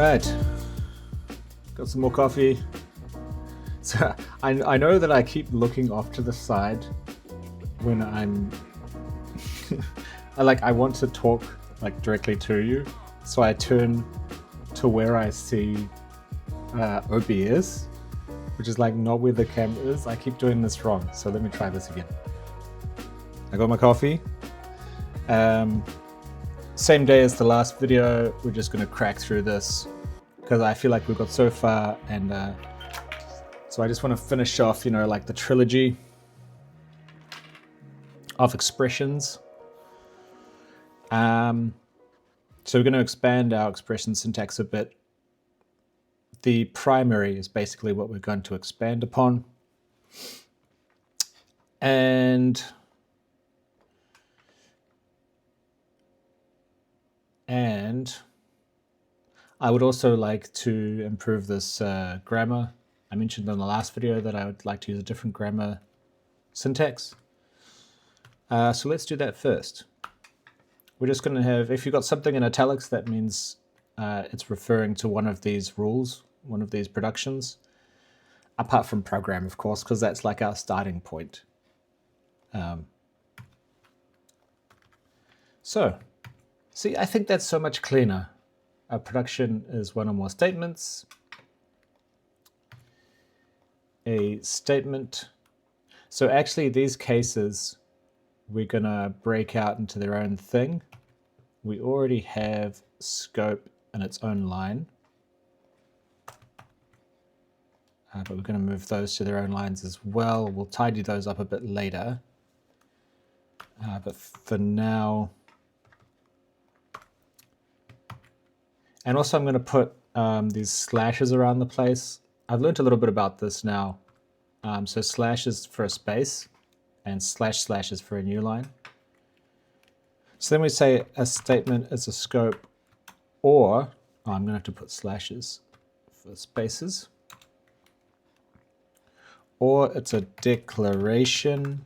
right, got some more coffee. So I know that I keep looking off to the side when I'm I want to talk like directly to you, so I turn to where I see OBS, which is like not where the camera is. I keep doing this wrong, so let me try this again. I got my coffee. Same day as the last video, we're just going to crack through this because I feel like we've got so far, and so I just want to finish off, like the trilogy of expressions. So we're going to expand our expression syntax a bit. The primary is basically what we're going to expand upon. And I would also like to improve this grammar. I mentioned in the last video that I would like to use a different grammar syntax. So let's do that first. We're just going to have, if you've got something in italics, that means it's referring to one of these rules, one of these productions, apart from program, of course, because that's like our starting point. So, see, I think that's so much cleaner. A production is one or more statements. A statement. So actually, these cases, we're going to break out into their own thing. We already have scope in its own line. But we're going to move those to their own lines as well. We'll tidy those up a bit later. But for now... And also I'm going to put these slashes around the place. I've learned a little bit about this now. So slash is for a space, and slash is for a new line. So then we say a statement is a scope, or I'm going to have to put slashes for spaces, or it's a declaration,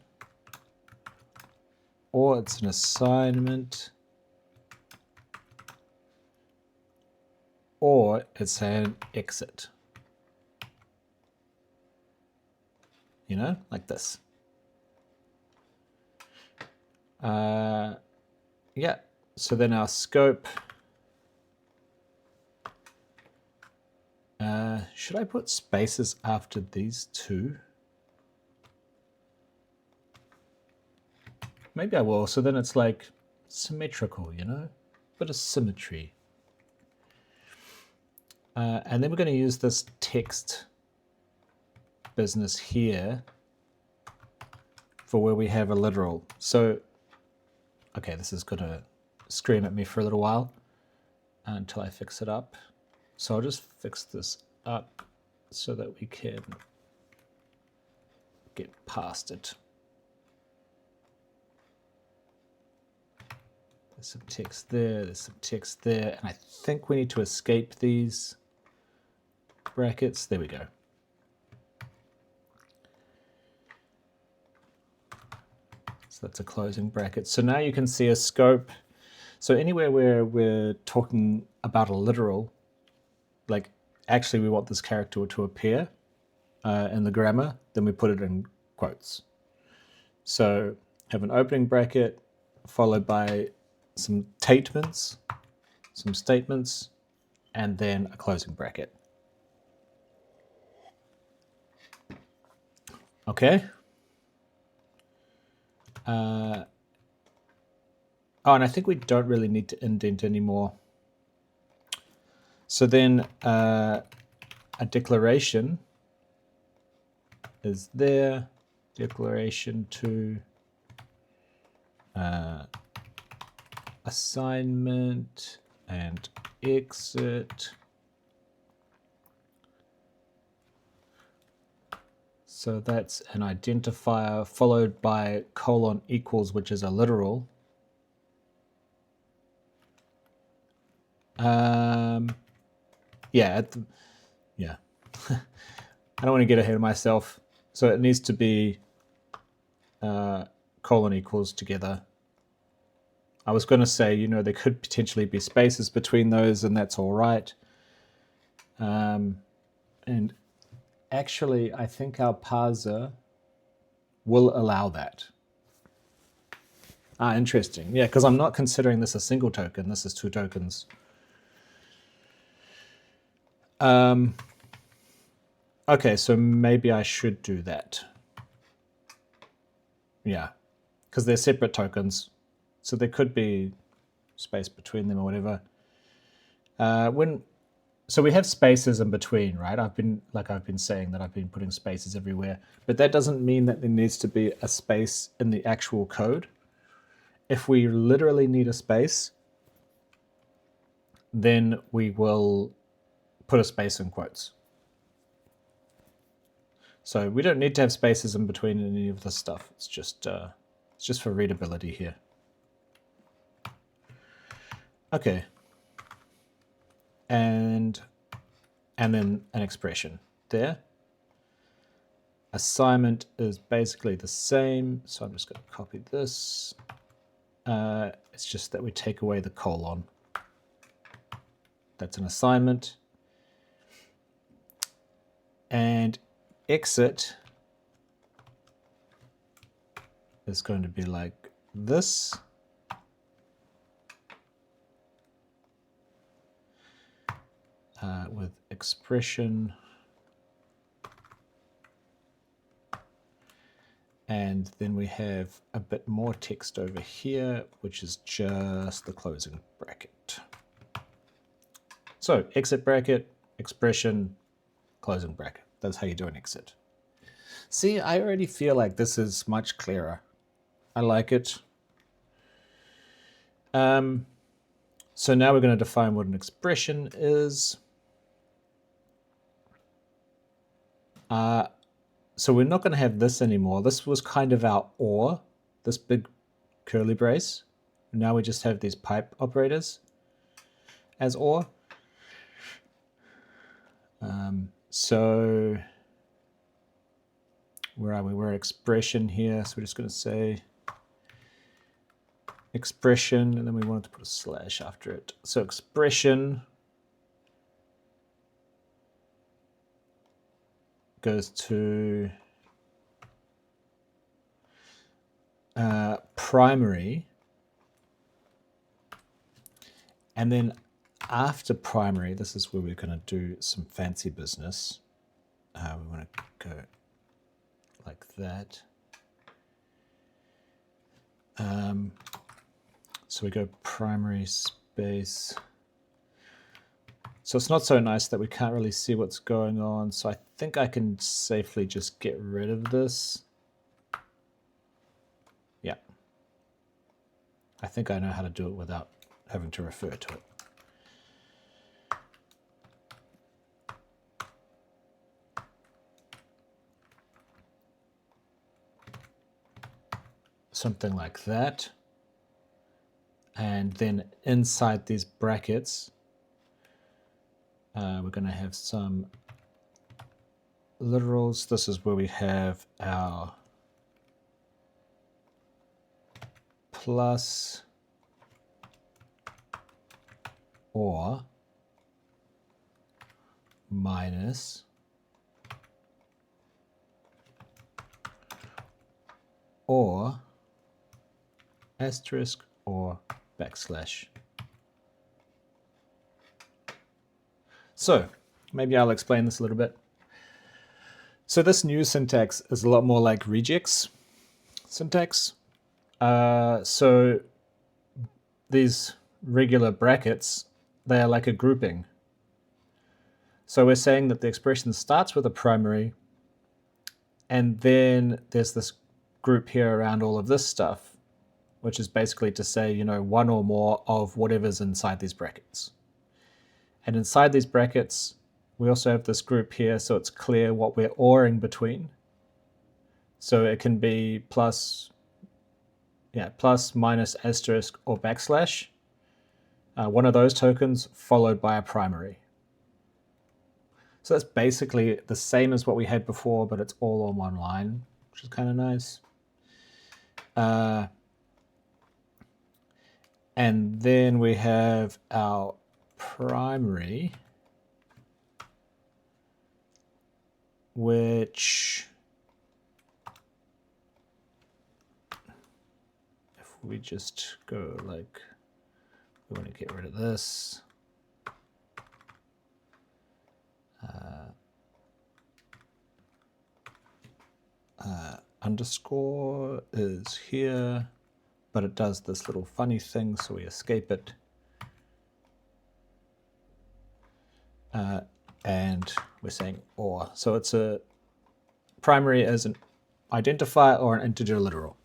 or it's an assignment, or it's an exit. Like this. Yeah, so then our scope. Should I put spaces after these two? Maybe I will, so then it's like symmetrical, bit of symmetry. And then we're going to use this text business here for where we have a literal. So, okay, this is going to scream at me for a little while until I fix it up. So I'll just fix this up so that we can get past it. There's some text there, there's some text there, and I think we need to escape these brackets. There we go. So that's a closing bracket. So now you can see a scope. So anywhere where we're talking about a literal, like actually we want this character to appear in the grammar, then we put it in quotes. So have an opening bracket followed by some statements, and then a closing bracket. Okay. Oh, and I think we don't really need to indent anymore. So then a declaration is there, declaration to assignment and exit. So that's an identifier followed by colon equals, which is a literal. Yeah. I don't want to get ahead of myself. So it needs to be colon equals together. I was going to say, there could potentially be spaces between those, and that's all right. And actually, I think our parser will allow that. Interesting. Yeah, because I'm not considering this a single token. This is 2 tokens. Okay, so maybe I should do that. Yeah, because they're separate tokens. So there could be space between them or whatever. So we have spaces in between, right? I've been saying that I've been putting spaces everywhere, but that doesn't mean that there needs to be a space in the actual code. If we literally need a space, then we will put a space in quotes. So we don't need to have spaces in between any of this stuff. It's just for readability here. Okay. And then an expression there. Assignment is basically the same, so I'm just going to copy this. It's just that we take away the colon. That's an assignment. And exit is going to be like this. With expression. And then we have a bit more text over here, which is just the closing bracket. So exit bracket, expression, closing bracket. That's how you do an exit. See, I already feel like this is much clearer. I like it. So now we're going to define what an expression is. So we're not going to have this anymore. This was kind of our OR, this big curly brace. Now we just have these pipe operators as OR. So where are we? We're expression here. So we're just going to say expression, and then we wanted to put a slash after it. So expression goes to primary, and then after primary, this is where we're going to do some fancy business. We want to go like that. So we go primary space. So it's not so nice that we can't really see what's going on. So I think I can safely just get rid of this. Yeah. I think I know how to do it without having to refer to it. Something like that. And then inside these brackets, we're going to have some literals. This is where we have our plus or minus or asterisk or backslash. So maybe I'll explain this a little bit. So this new syntax is a lot more like regex syntax. So these regular brackets, they are like a grouping. So we're saying that the expression starts with a primary, and then there's this group here around all of this stuff, which is basically to say, you know, one or more of whatever's inside these brackets. And inside these brackets, we also have this group here, so it's clear what we're oring between. So it can be plus, minus, asterisk, or backslash. One of those tokens followed by a primary. So that's basically the same as what we had before, but it's all on one line, which is kind of nice. And then we have our primary. which, if we just go like, we want to get rid of this. Underscore is here, but it does this little funny thing, so we escape it. And we're saying or. So it's a primary as an identifier or an integer literal.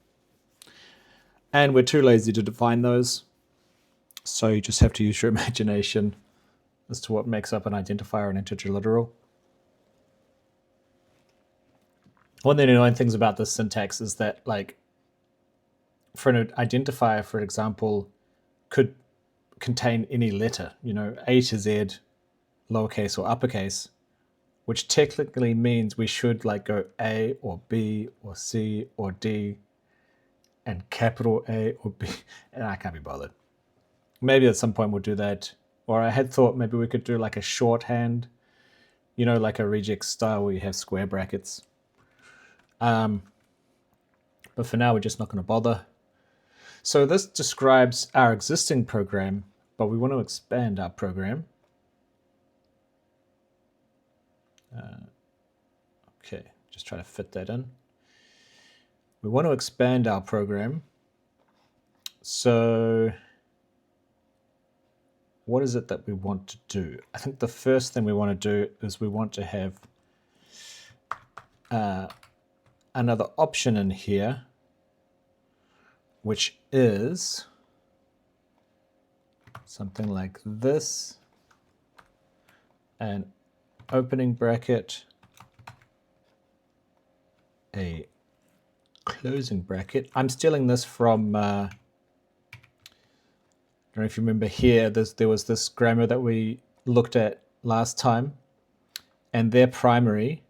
And we're too lazy to define those. So you just have to use your imagination as to what makes up an identifier and integer literal. One of the annoying things about this syntax is that, like, for an identifier, for example, could contain any letter, you know, A to Z, lowercase or uppercase, which technically means we should like go A or B or C or D and capital A or B, and I can't be bothered. Maybe at some point we'll do that. Or I had thought maybe we could do like a shorthand, you know, like a regex style where you have square brackets. But for now, we're just not going to bother. So this describes our existing program, but we want to expand our program. Okay, just try to fit that in. We want to expand our program. So what is it that we want to do? I think the first thing we want to do is we want to have another option in here, which is something like this, an opening bracket, a closing bracket. I'm stealing this from, I don't know if you remember here, there was this grammar that we looked at last time, and their primary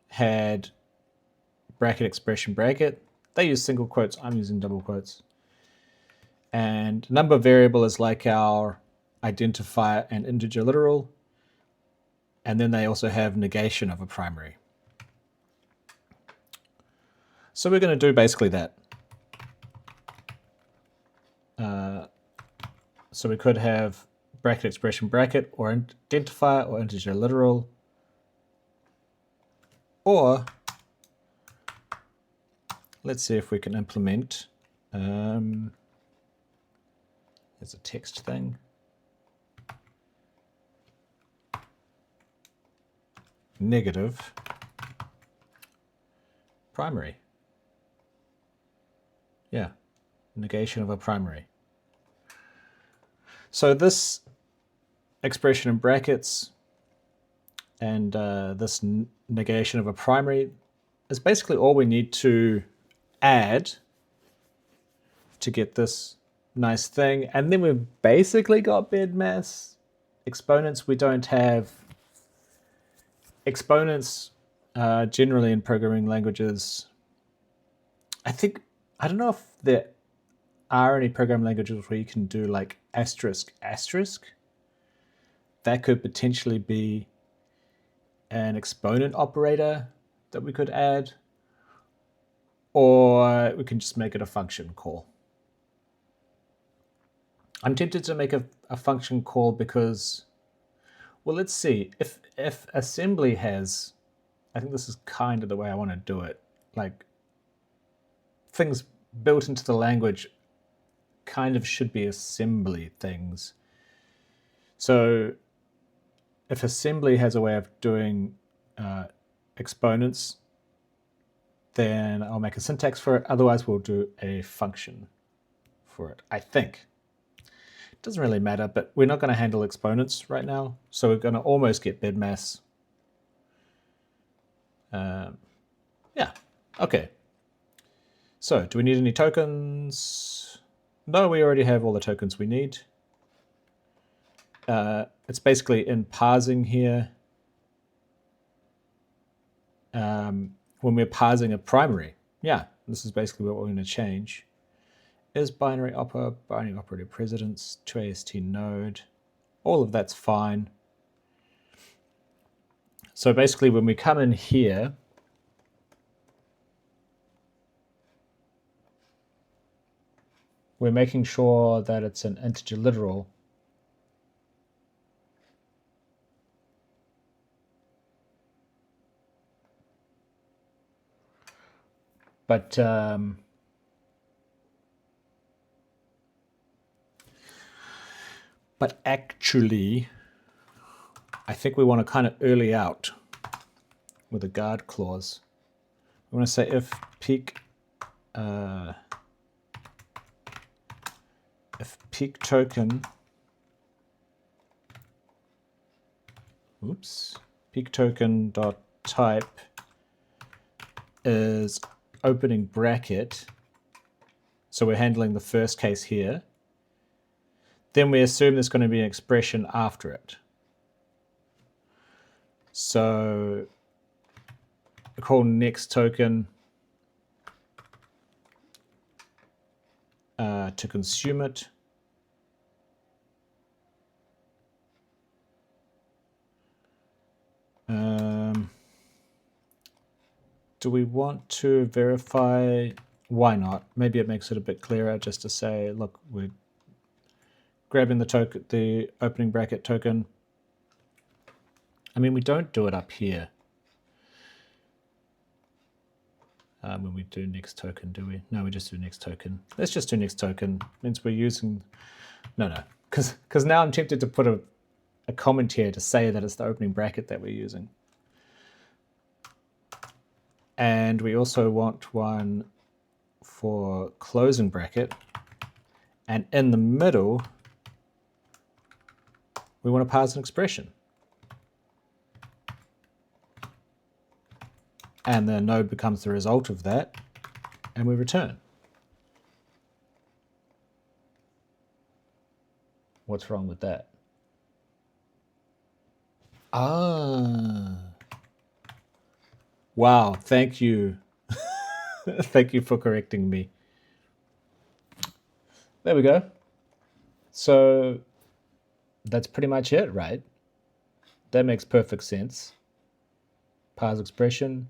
had bracket, expression, bracket. They use single quotes, I'm using double quotes. And number variable is like our identifier and integer literal. And then they also have negation of a primary. So we're going to do basically that. So we could have bracket, expression, bracket, or identifier, or integer literal. Or let's see if we can implement, there's a text thing. Negative primary. Yeah, negation of a primary. So this expression in brackets and this negation of a primary is basically all we need to add to get this nice thing. And then we've basically got BEDMAS. Exponents, we don't have exponents generally in programming languages. I don't know if there are any programming languages where you can do like asterisk asterisk. That could potentially be an exponent operator that we could add, or we can just make it a function call. I'm tempted to make a function call because, well, let's see, if assembly has, I think this is kind of the way I want to do it, like things built into the language kind of should be assembly things. So if assembly has a way of doing exponents, then I'll make a syntax for it. Otherwise, we'll do a function for it, I think. It doesn't really matter, but we're not going to handle exponents right now. So we're going to almost get BEDMAS. Yeah, okay. So do we need any tokens? No, we already have all the tokens we need. It's basically in parsing here. When we're parsing a primary, yeah, this is basically what we're going to change. Is binary operator precedence, to AST node. All of that's fine. So basically when we come in here, we're making sure that it's an integer literal. But actually, I think we want to kind of early out with a guard clause. We want to say if peak token, peak token dot type is opening bracket, so we're handling the first case here, then we assume there's going to be an expression after it. So call next token to consume it. Do we want to verify? Why not? Maybe it makes it a bit clearer just to say, look, we're grabbing the token, the opening bracket token. I mean, we don't do it up here when we do next token, do we? No, we just do next token. Let's just do next token. Means we're using, no, because now I'm tempted to put a comment here to say that it's the opening bracket that we're using. And we also want one for closing bracket. And in the middle, we want to pass an expression. And the node becomes the result of that, and we return. What's wrong with that? Ah. Wow, thank you. Thank you for correcting me. There we go. So that's pretty much it, right? That makes perfect sense. Parse expression.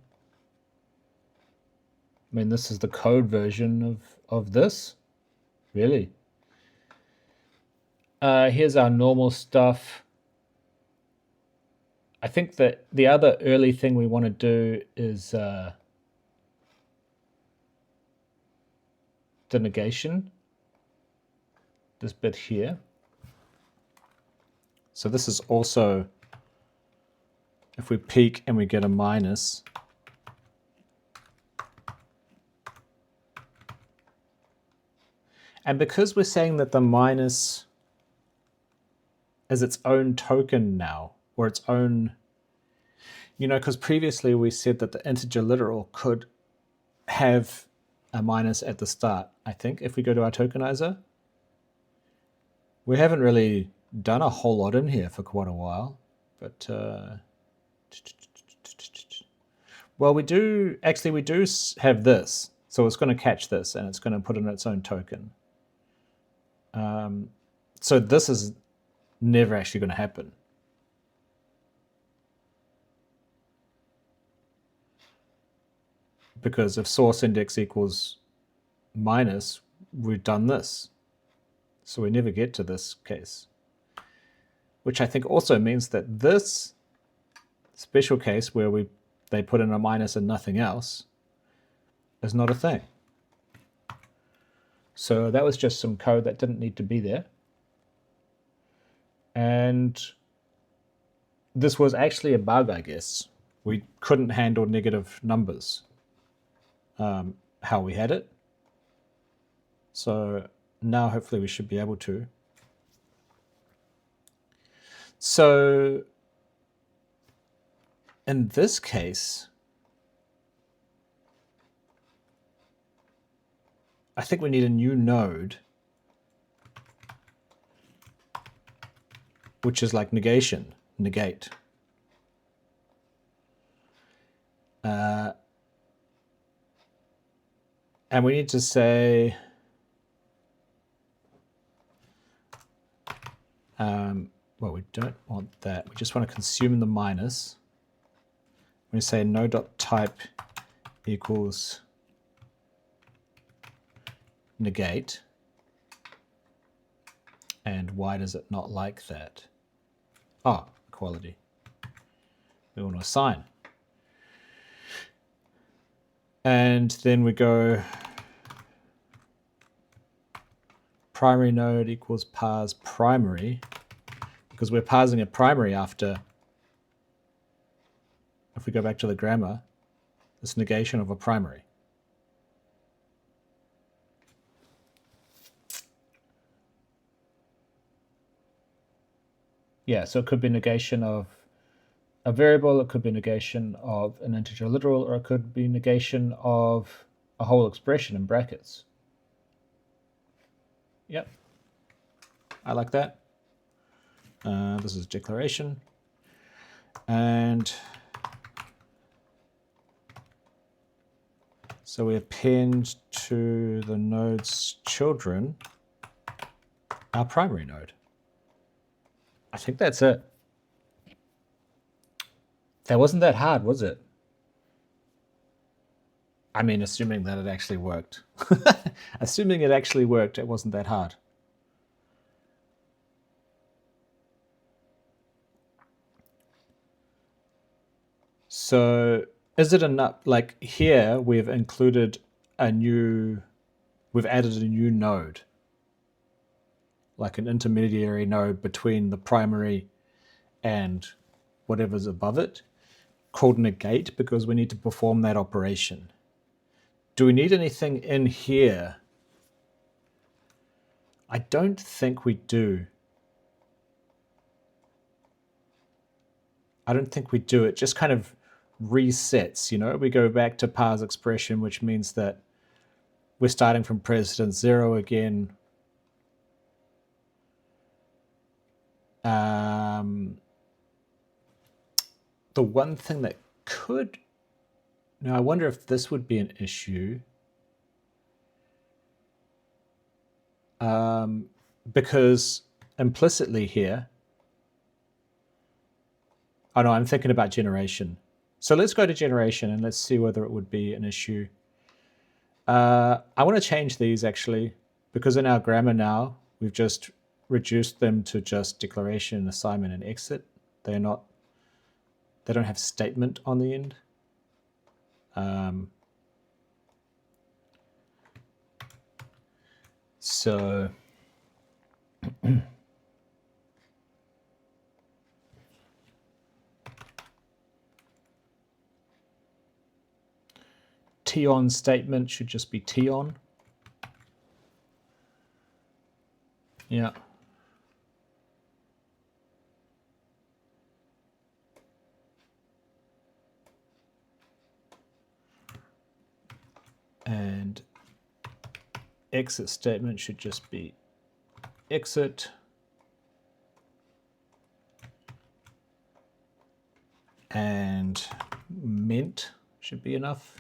I mean, this is the code version of this. Really? Here's our normal stuff. I think that the other early thing we want to do is the negation. This bit here. So this is also, if we peak and we get a minus, and because we're saying that the minus is its own token now, or its own, you know, because previously we said that the integer literal could have a minus at the start, I think, if we go to our tokenizer. We haven't really done a whole lot in here for quite a while, but well, we do have this, so it's going to catch this and it's going to put in its own token. So this is never actually going to happen. Because if source index equals minus, we've done this. So we never get to this case. Which I think also means that this special case where they put in a minus and nothing else is not a thing. So that was just some code that didn't need to be there. And this was actually a bug, I guess. We couldn't handle negative numbers how we had it. So now hopefully we should be able to. So in this case, I think we need a new node, which is like negation, negate. And we need to say, well, we don't want that. We just want to consume the minus. we say no.type equals negate. And why does it not like that? Ah, equality. We want to assign. And then we go primary node equals parse primary, because we're parsing a primary after, if we go back to the grammar, this negation of a primary. Yeah, so it could be negation of a variable, it could be negation of an integer literal, or it could be negation of a whole expression in brackets. Yep, I like that. This is declaration. And so we append to the node's children our primary node. I think that's it. That wasn't that hard, was it? I mean, assuming that it actually worked. Assuming it actually worked, it wasn't that hard. So is it enough? Like here, we've included we've added a new node, like an intermediary node between the primary and whatever's above it, called negate, because we need to perform that operation. Do we need anything in here? I don't think we do. I don't think we do. It just kind of resets, you know? We go back to parse expression, which means that we're starting from precedence 0 again. The one thing that could... Now, I wonder if this would be an issue. Because implicitly here... Oh no, I'm thinking about generation. So let's go to generation and let's see whether it would be an issue. I want to change these actually, because in our grammar now, we've just reduced them to just declaration, assignment, and exit. They don't have statement on the end. So T-on statement should just be T-on. Yeah. And exit statement should just be exit. And meant should be enough.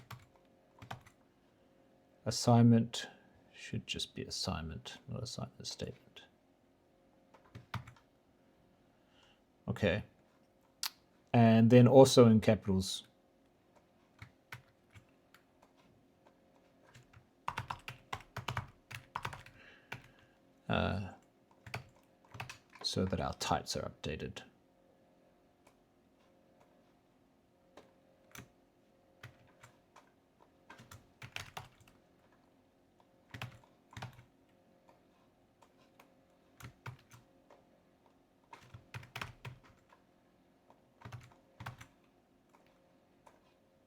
Assignment should just be assignment, not assignment statement. Okay. And then also in capitals. So that our types are updated.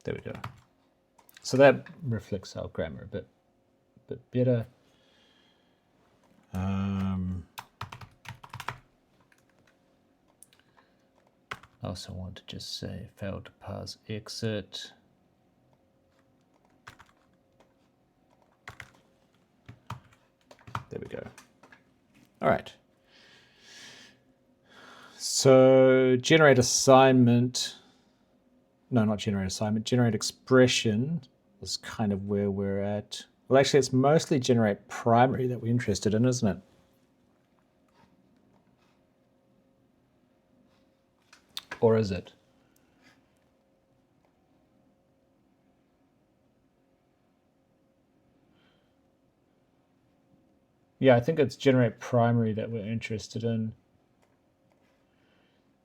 There we go. So that reflects our grammar a bit better. I also want to just say failed to parse exit. There we go. All right. So generate assignment. No, not generate assignment. Generate expression is kind of where we're at. Well, actually, it's mostly generate primary that we're interested in, isn't it? Or is it? Yeah, I think it's generate primary that we're interested in.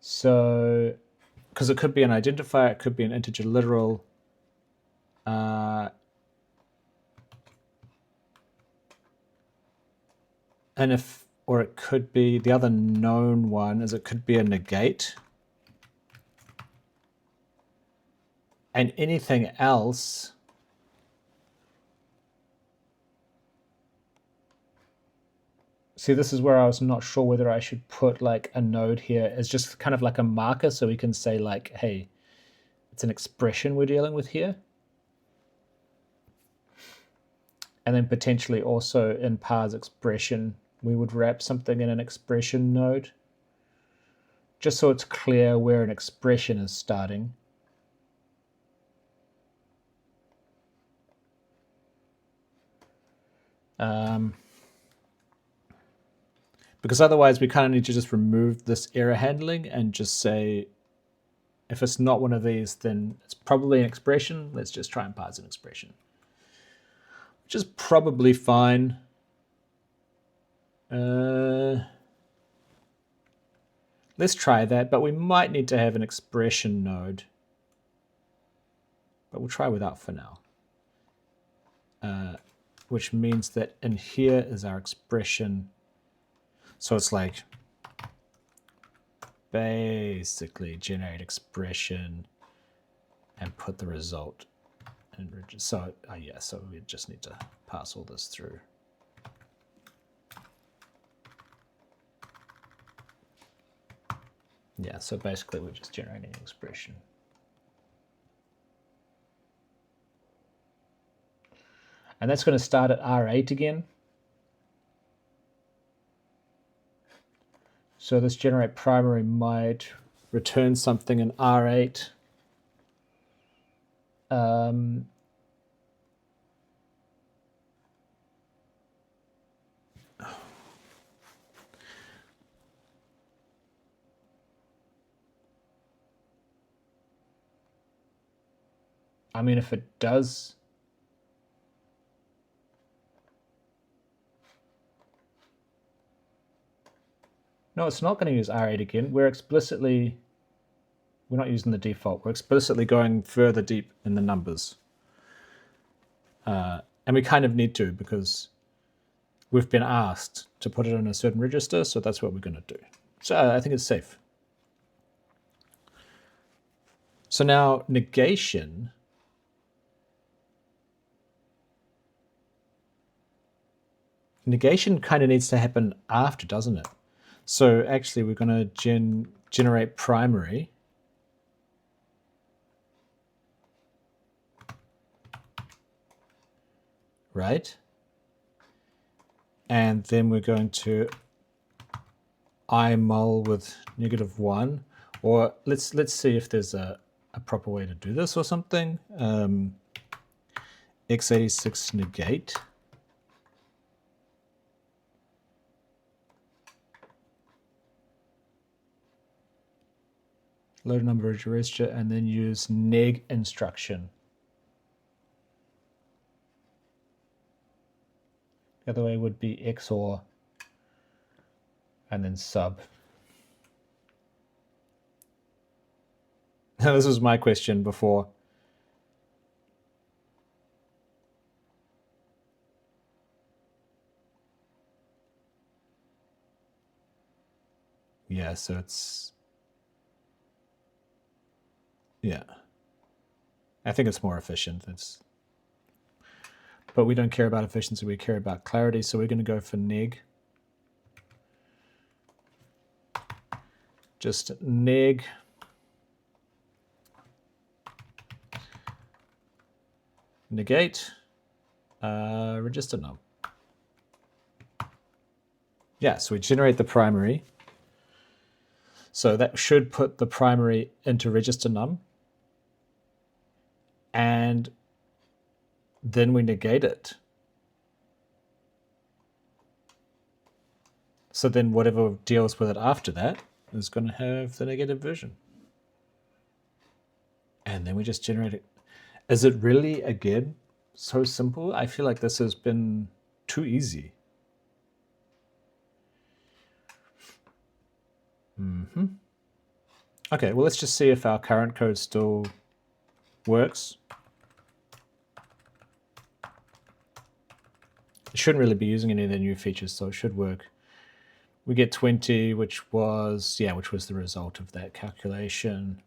So, because it could be an identifier, it could be an integer literal. And if, or it could be, the other known one is it could be a negate. And anything else, see, this is where I was not sure whether I should put like a node here as just kind of like a marker so we can say like, hey, it's an expression we're dealing with here. And then potentially also in parse expression, we would wrap something in an expression node, just so it's clear where an expression is starting. Because otherwise we kind of need to just remove this error handling and just say, if it's not one of these, then it's probably an expression. Let's just try and parse an expression, which is probably fine. Let's try that, but we might need to have an expression node. But we'll try without for now. Which means that in here is our expression. So it's like basically generate expression and put the result in. So yeah, so we just need to pass all this through. Yeah, so basically we're just generating an expression. And that's going to start at R8 again. So this generate primary might return something in R8. I mean, if it does, no, it's not going to use R8 again. We're not using the default. We're explicitly going further deep in the numbers. And we kind of need to because we've been asked to put it in a certain register, so that's what we're going to do. So I think it's safe. So now negation. Negation kind of needs to happen after, doesn't it? So actually we're going to generate primary. Right? And then we're going to imul with -1, or let's see if there's a proper way to do this or something. x86 negate. Load number of register and then use neg instruction. The other way would be XOR and then sub. This was my question before. Yeah, so it's, yeah. I think it's more efficient. But we don't care about efficiency, we care about clarity, so we're going to go for neg. Just neg negate register num. Yeah, so we generate the primary. So that should put the primary into register num. And then we negate it. So then whatever deals with it after that is going to have the negative version. And then we just generate it. Is it really, again, so simple? I feel like this has been too easy. Okay, well, let's just see if our current code still works. It shouldn't really be using any of the new features, so it should work. We get 20, which was the result of that calculation.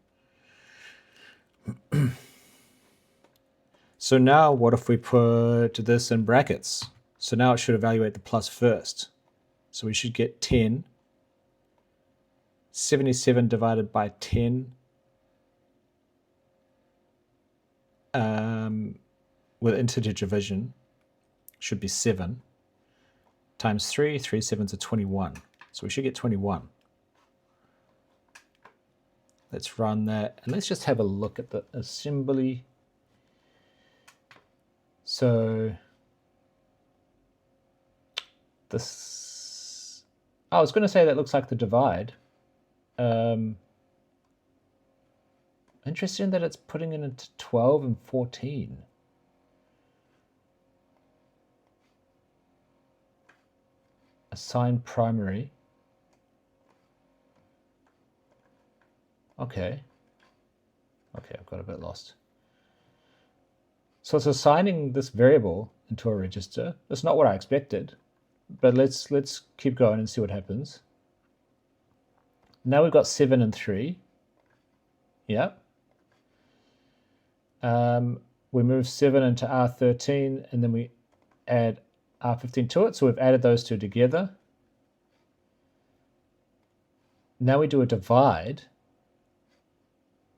So now what if we put this in brackets? So now it should evaluate the plus first. So we should get 10. 77 divided by 10 with integer division should be 7 times 3. 3 sevens are 21. So we should get 21. Let's run that, and let's just have a look at the assembly. So this, I was going to say that looks like the divide. Interesting that it's putting it into 12 and 14. Assign primary. Okay, I've got a bit lost. So it's assigning this variable into a register. That's not what I expected, but let's keep going and see what happens. Now we've got 7 and 3. Yep. We move 7 into R13, and then we add R15 to it. So we've added those two together. Now we do a divide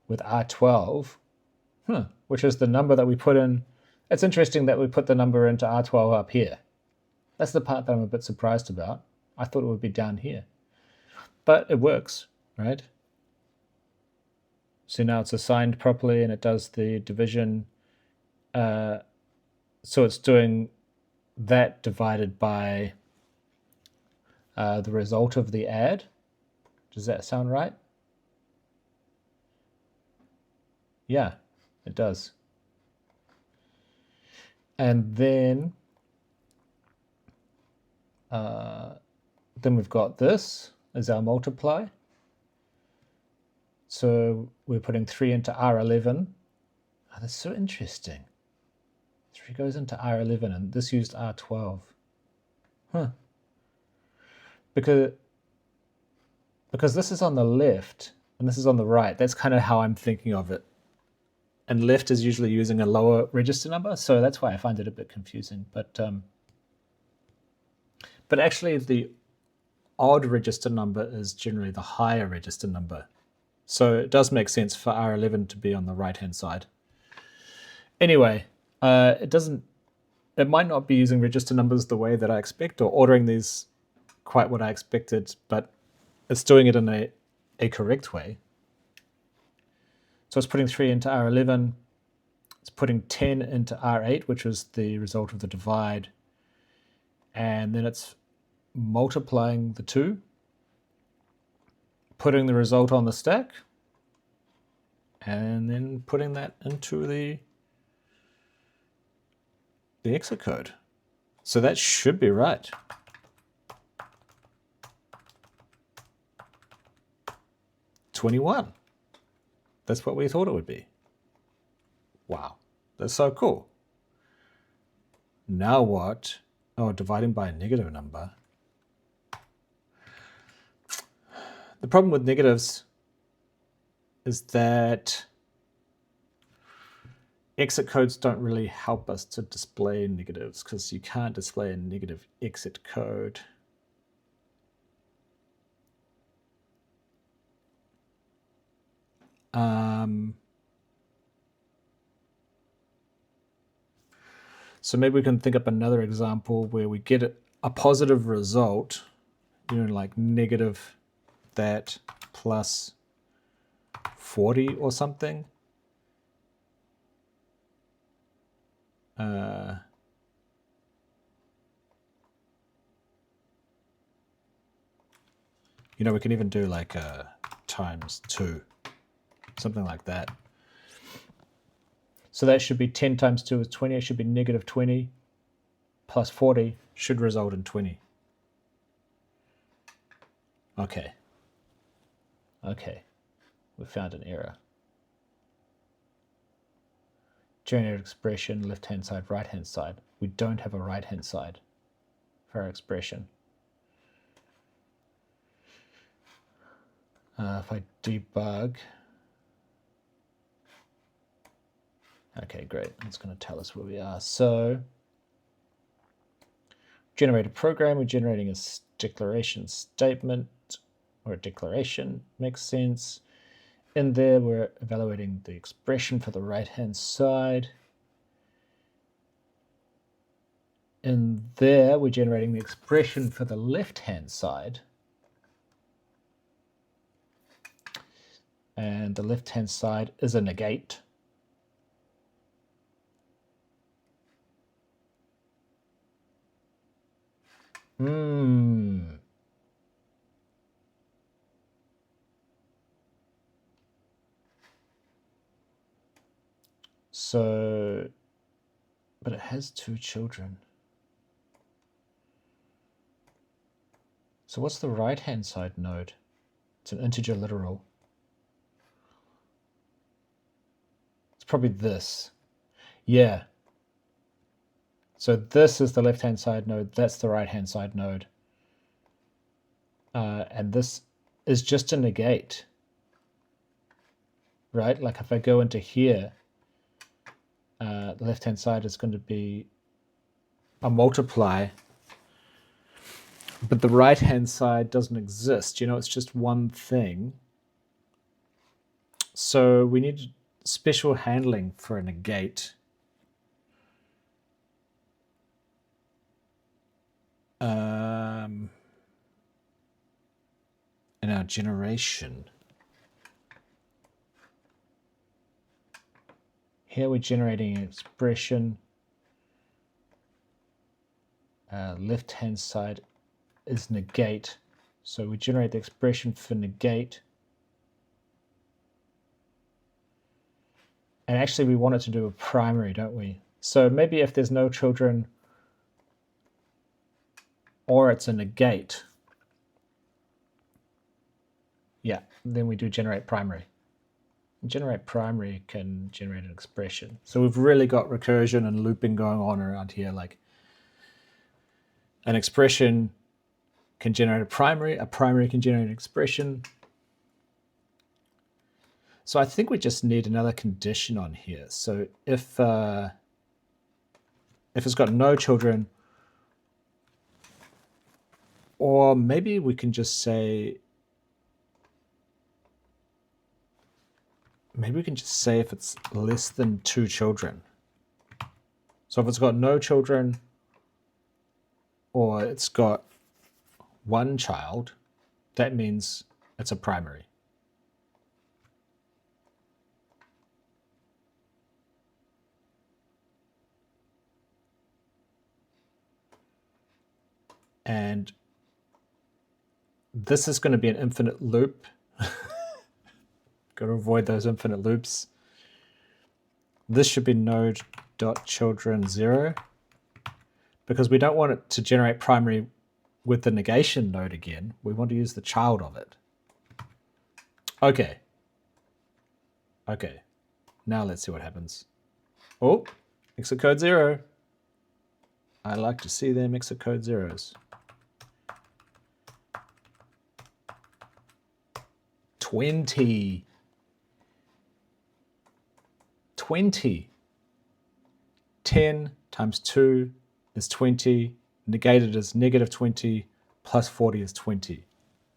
with R12, which is the number that we put in. It's interesting that we put the number into R12 up here. That's the part that I'm a bit surprised about. I thought it would be down here. But it works, right? So now it's assigned properly and it does the division. So it's doing that divided by the result of the add. Does that sound right? Yeah, it does. And then we've got this as our multiply. So we're putting 3 into R11. Oh, that's so interesting. 3 goes into R11 and this used R12. Because this is on the left and this is on the right. That's kind of how I'm thinking of it. And left is usually using a lower register number, so that's why I find it a bit confusing. But actually the odd register number is generally the higher register number. So it does make sense for R11 to be on the right-hand side. Anyway, it might not be using register numbers the way that I expect or ordering these quite what I expected, but it's doing it in a correct way. So it's putting 3 into R11. It's putting 10 into R8, which was the result of the divide. And then it's multiplying the two, putting the result on the stack, and then putting that into the exit code. So that should be right. $21. That's what we thought it would be. Wow, that's so cool. Now what? Oh, dividing by a negative number. The problem with negatives is that exit codes don't really help us to display negatives because you can't display a negative exit code. So maybe we can think up another example where we get a positive result, like negative that plus 40 or something. We can even do like times 2, something like that. So that should be 10 times 2 is 20. It should be negative 20 plus 40 should result in 20. Okay. Okay, we found an error. Generated expression, left-hand side, right-hand side. We don't have a right-hand side for our expression. If I debug, okay, great. It's going to tell us where we are. So, generate a program. We're generating a declaration statement, or a declaration, makes sense. In there, we're evaluating the expression for the right-hand side. In there, we're generating the expression for the left-hand side. And the left-hand side is a negate. So, but it has 2 children. So what's the right-hand side node? It's an integer literal. It's probably this. Yeah. So this is the left-hand side node. That's the right-hand side node. And this is just a negate, right? Like if I go into here, the left-hand side is going to be a multiply, but the right-hand side doesn't exist. You know, it's just one thing. So we need special handling for a negate. In our generation. Here we're generating an expression. Left-hand side is negate. So we generate the expression for negate. And actually we want it to do a primary, don't we? So maybe if there's no children or it's a negate, yeah, then we do generate primary. Generate primary can generate an expression. So we've really got recursion and looping going on around here. Like an expression can generate a primary can generate an expression. So I think we just need another condition on here. So if it's got no children, or maybe we can just say, if it's less than 2 children. So if it's got no children, or it's got 1 child, that means it's a primary. And this is going to be an infinite loop. Got to avoid those infinite loops. This should be node.children0, because we don't want it to generate primary with the negation node again. We want to use the child of it. Okay. Okay. Now let's see what happens. Oh, exit code 0. I like to see them exit code zeros. 20. 10 times 2 is 20. Negated is negative 20. Plus 40 is 20.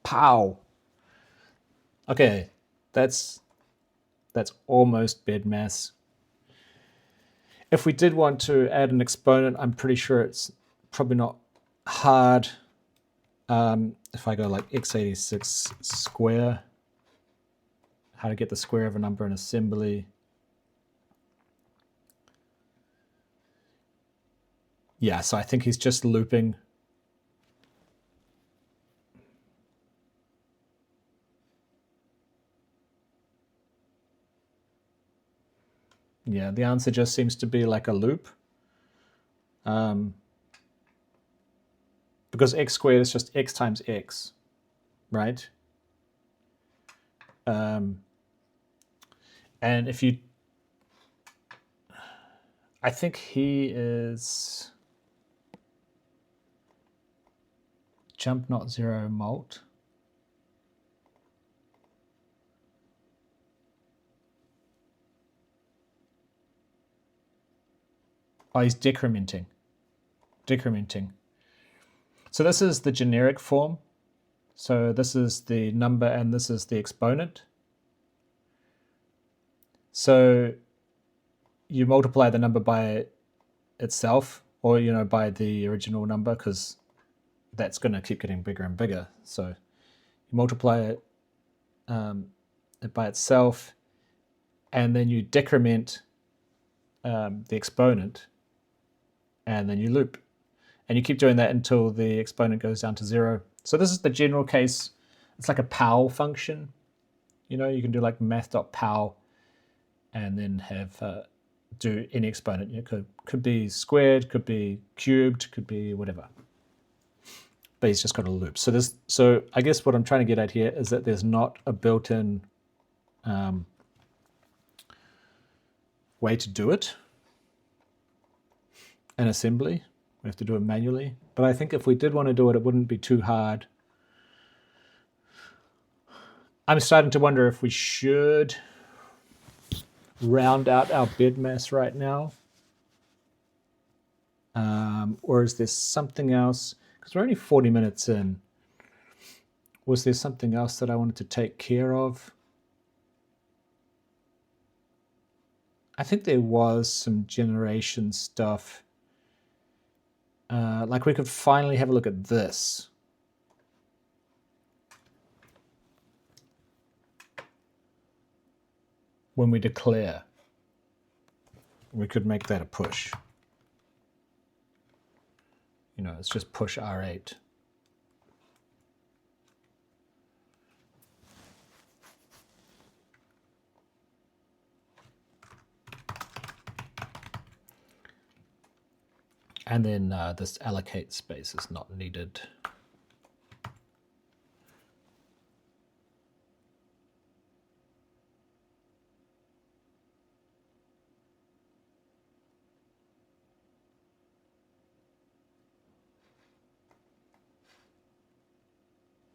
Pow! Okay, that's almost BEDMAS. If we did want to add an exponent, I'm pretty sure it's probably not hard. If I go like x86 square, how to get the square of a number in assembly. Yeah, so I think he's just looping. Yeah, the answer just seems to be like a loop. Because x squared is just x times x, right? And if you, I think he is jump not zero molt. Oh, he's decrementing. Decrementing. So this is the generic form. So this is the number and this is the exponent. So you multiply the number by itself, or by the original number, because that's going to keep getting bigger and bigger. So you multiply it by itself, and then you decrement the exponent, and then you loop. And you keep doing that until the exponent goes down to 0. So this is the general case. It's like a POW function. You can do like math.pow and then have do any exponent. It could be squared, could be cubed, could be whatever. But he's just got a loop. So I guess what I'm trying to get at here is that there's not a built-in way to do it in assembly. We have to do it manually. But I think if we did want to do it, it wouldn't be too hard. I'm starting to wonder if we should round out our BEDMAS right now. Or is there something else? Because we're only 40 minutes in. Was there something else that I wanted to take care of? I think there was some generation stuff. Like we could finally have a look at this. When we declare, we could make that a push. It's just push R8. And then this allocate space is not needed.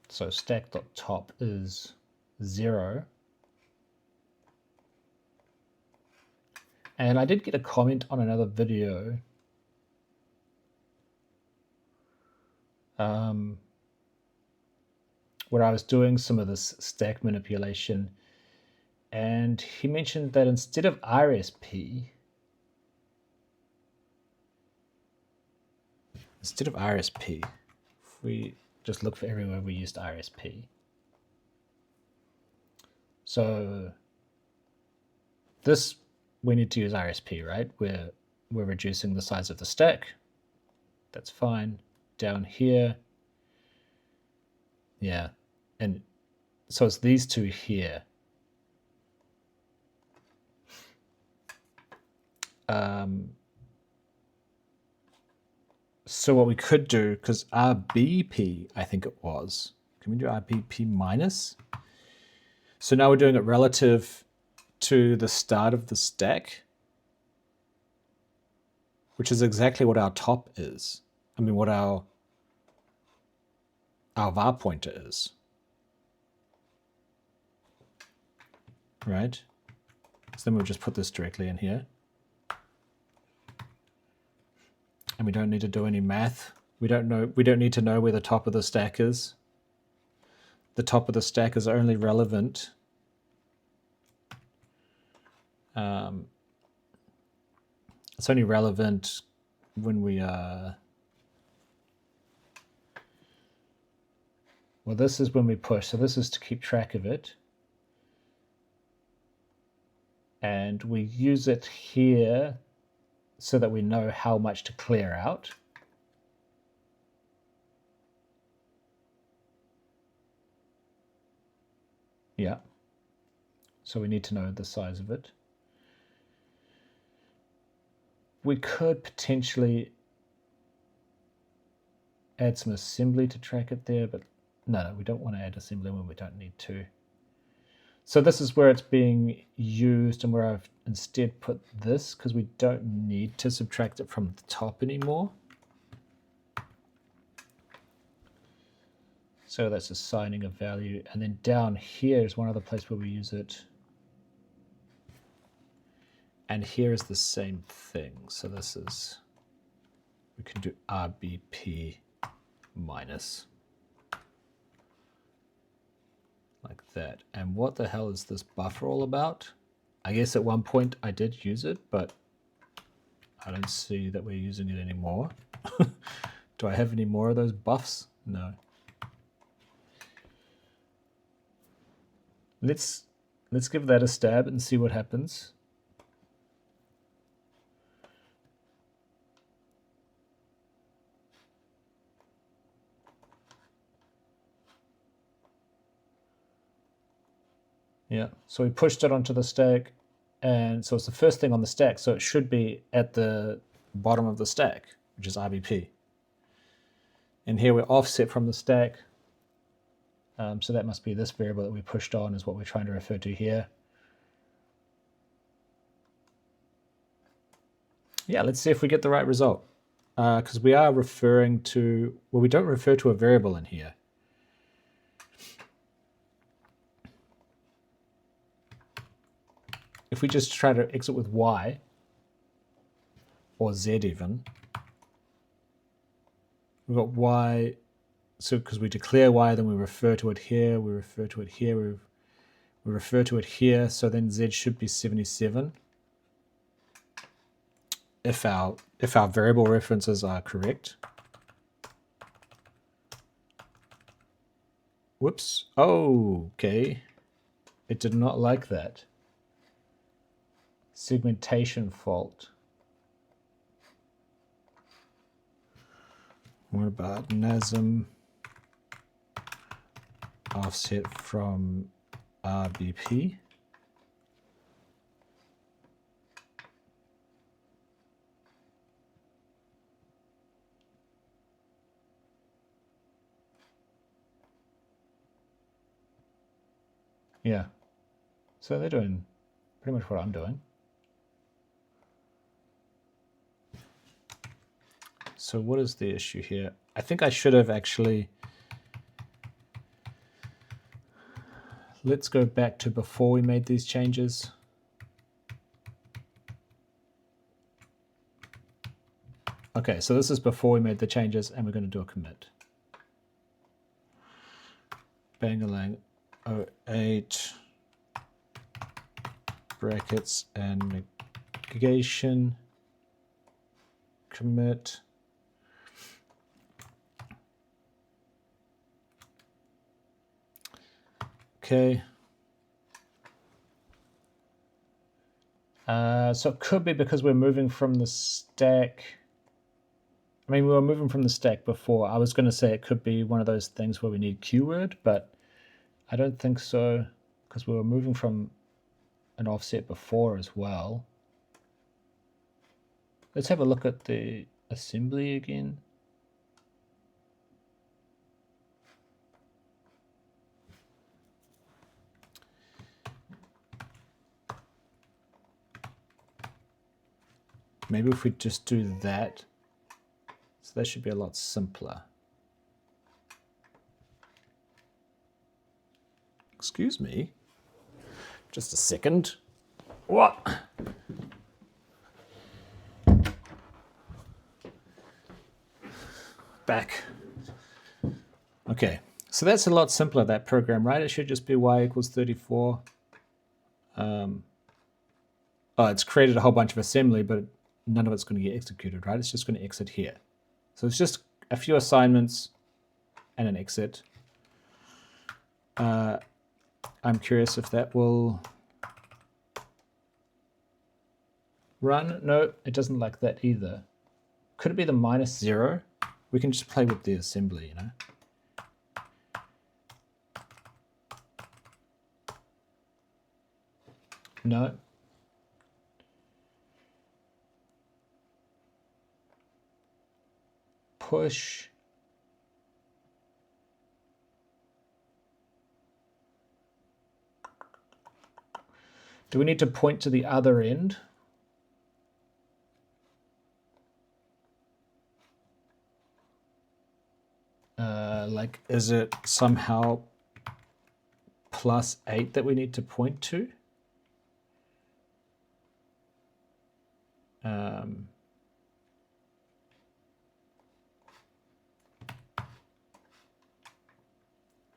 So stack.top is 0. And I did get a comment on another video where I was doing some of this stack manipulation, and he mentioned that instead of RSP, if we just look for everywhere we used RSP. So this, we need to use RSP, right? We're reducing the size of the stack. That's fine. Down here, yeah, and so it's these two here. So what we could do, because RBP, I think it was, can we do RBP minus? So now we're doing it relative to the start of the stack, which is exactly what our top is. I mean, what our var pointer is, right? So then we'll just put this directly in here. And we don't need to do any math. We don't need to know where the top of the stack is. The top of the stack is only relevant it's only relevant when we well, this is when we push, so this is to keep track of it. And we use it here so that we know how much to clear out. Yeah. So we need to know the size of it. We could potentially add some assembly to track it there, but no, we don't want to add assembly when we don't need to. So this is where it's being used and where I've instead put this, because we don't need to subtract it from the top anymore. So that's assigning a value. And then down here is one other place where we use it. And here is the same thing. So this is, we can do RBP minus. Like that. And what the hell is this buffer all about? I guess at one point I did use it, but I don't see that we're using it anymore. Do I have any more of those buffs? No. Let's give that a stab and see what happens. Yeah, so we pushed it onto the stack, and so it's the first thing on the stack, so it should be at the bottom of the stack, which is RBP. And here we're offset from the stack, so that must be this variable that we pushed on is what we're trying to refer to here. Yeah, let's see if we get the right result, because we are referring to, well, we don't refer to a variable in here. If we just try to exit with y, or z even, we've got y, so because we declare y, then we refer to it here, we refer to it here, we refer to it here, so then z should be 77. If our variable references are correct. Whoops. Oh, okay. It did not like that. Segmentation fault. What about NASM offset from RBP? Yeah. So they're doing pretty much what I'm doing. So what is the issue here? I think I should have actually, let's go back to before we made these changes. Okay, so this is before we made the changes, and we're going to do a commit. Bangalang 08 brackets and negation commit. Okay. So it could be because we're moving from the stack. I mean, we were moving from the stack before. I was going to say it could be one of those things where we need keyword, but I don't think so, because we were moving from an offset before as well. Let's have a look at the assembly again. Maybe if we just do that, so that should be a lot simpler. Excuse me, just a second. What? Back. Okay, so that's a lot simpler, that program, right? It should just be y equals 34. Oh, it's created a whole bunch of assembly, but none of it's going to get executed, right? It's just going to exit here. So it's just a few assignments and an exit. I'm curious if that will run. No, it doesn't like that either. Could it be the -0? We can just play with the assembly, you know? No. Push. Do we need to point to the other end? Like, is it somehow +8 that we need to point to? When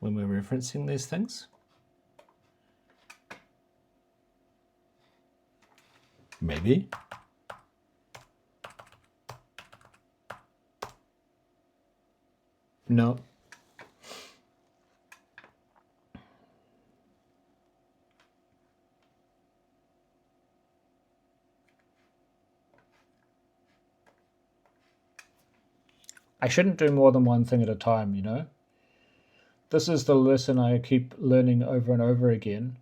we're referencing these things? Maybe. No. I shouldn't do more than one thing at a time, you know? This is the lesson I keep learning over and over again.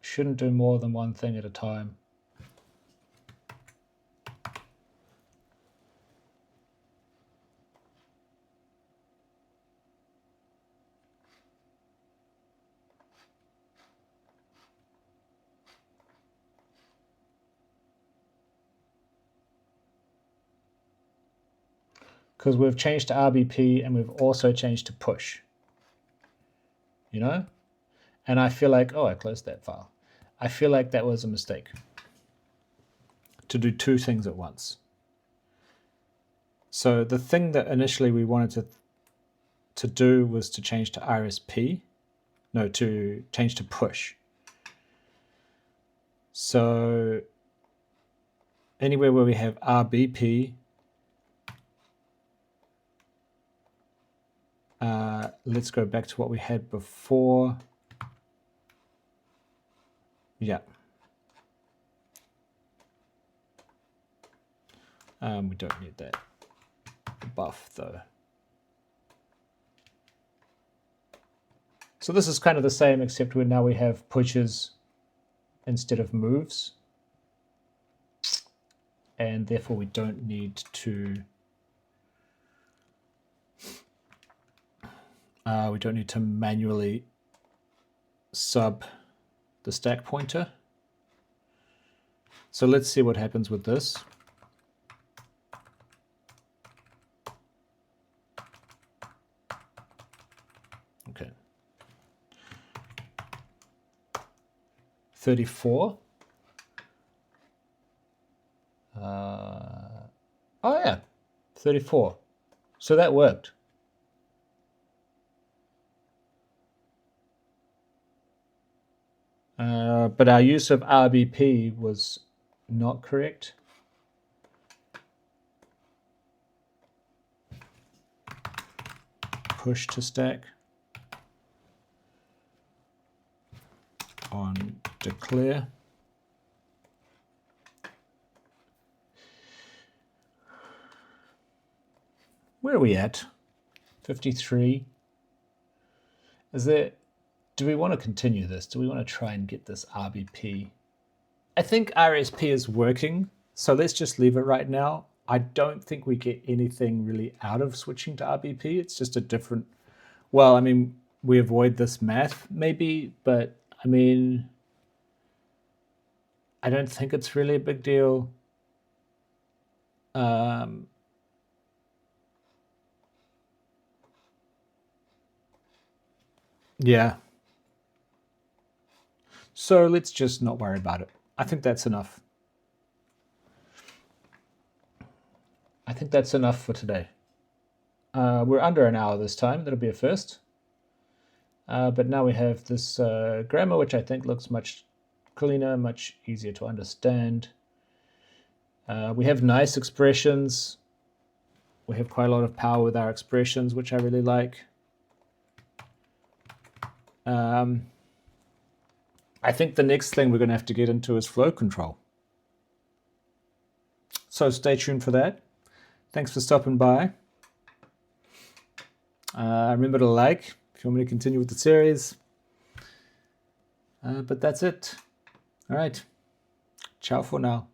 Shouldn't do more than one thing at a time. Because we've changed to RBP and we've also changed to push, you know? And I feel like, oh, I closed that file. I feel like that was a mistake to do two things at once. So the thing that initially we wanted to do was to change to RSP, no, to change to push. So anywhere where we have RBP, let's go back to what we had before. Yeah. We don't need that buff though. So this is kind of the same, except now we have pushes instead of moves. And therefore we don't need to manually sub the stack pointer. So let's see what happens with this. Okay. 34. Oh yeah, 34. So that worked. But our use of RBP was not correct. Push to stack on declare. Where are we at? 53. Is there... Do we want to continue this? Do we want to try and get this RBP? I think RSP is working, so let's just leave it right now. I don't think we get anything really out of switching to RBP. It's just a different... Well, I mean, we avoid this math maybe, but I mean, I don't think it's really a big deal. Yeah. So let's just not worry about it. I think that's enough. I think that's enough for today. We're under an hour this time. That'll be a first. But now we have this grammar, which I think looks much cleaner, much easier to understand. We have nice expressions. We have quite a lot of power with our expressions, which I really like. I think the next thing we're going to have to get into is flow control. So stay tuned for that. Thanks for stopping by. Remember to like if you want me to continue with the series. But that's it. All right. Ciao for now.